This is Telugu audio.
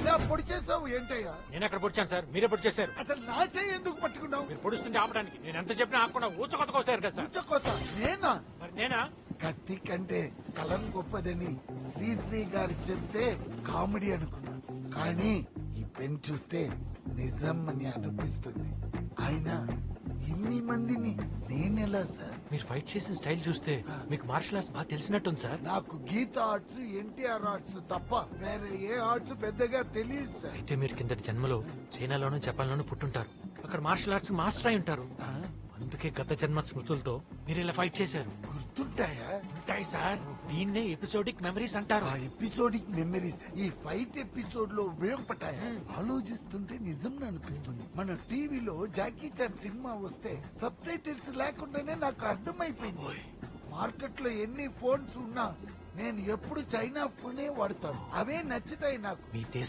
ఇలా పొడి చేసావు ఏంటయ్యా? నేను ఎక్కడ పొడిచాను సార్, మీరే పొడి చేశారు. అసలు నా చేయి ఎందుకు పట్టుకున్నావు? మీరు పొడుస్తుంటే ఆపడానికి నేను ఎంత చెప్పినా ఆపకుండా ఊచకొత్త కోసారు కదా సార్. ఉచ్చకోత నేనా? మరి నేనా? కత్తి కంటే కలం గొప్పదని శ్రీశ్రీ గారు చెప్తే కామెడీ అనుకున్నా, కానీ ఈ పెన్ చూస్తే నిజం అని అనిపిస్తుంది. ఆయన ఇన్ని మందిని నేనెలా సార్? మీరు ఫైట్ చేసిన స్టైల్ చూస్తే మీకు మార్షల్ ఆర్ట్స్ బాగా తెలిసినట్టుంది సార్. నాకు గీత ఆర్ట్స్, ఎన్టీఆర్ ఆర్ట్స్ తప్ప వేరే ఏ ఆర్ట్స్ పెద్దగా తెలియదు సార్. అయితే మీరు కిందటి జన్మలో చైనాలోనూ జపాన్లోనూ పుట్టుంటారు. అక్కడ మార్షల్ ఆర్ట్స్ మాస్టర్ అయి ఉంటారు. అందుకే గత జన్మ స్మృతులతో మీరు ఇలా ఫైట్ చేశారు. గుర్తుంటాయా? ఉంటాయి సార్. దీన్నే ఎపిసోడిక్ మెమరీస్ అంటారు. ఆ ఎపిసోడిక్ మెమరీస్ ఈ ఫైట్ ఎపిసోడ్ లో ఉపయోగపడ్డాయా? ఆలోచిస్తుంటే నిజం అనిపిస్తుంది. మన టీవీలో జాకీ చాన్ సినిమా వస్తే సబ్ టైటిల్స్ లేకుండానే నాకు అర్థమైపోయింది. మార్కెట్ లో ఎన్ని ఫోన్స్ ఉన్నా నేను ఎప్పుడు చైనా ఫోనే వాడతాను. అవే నచ్చుతాయి నాకు. మీ దేశ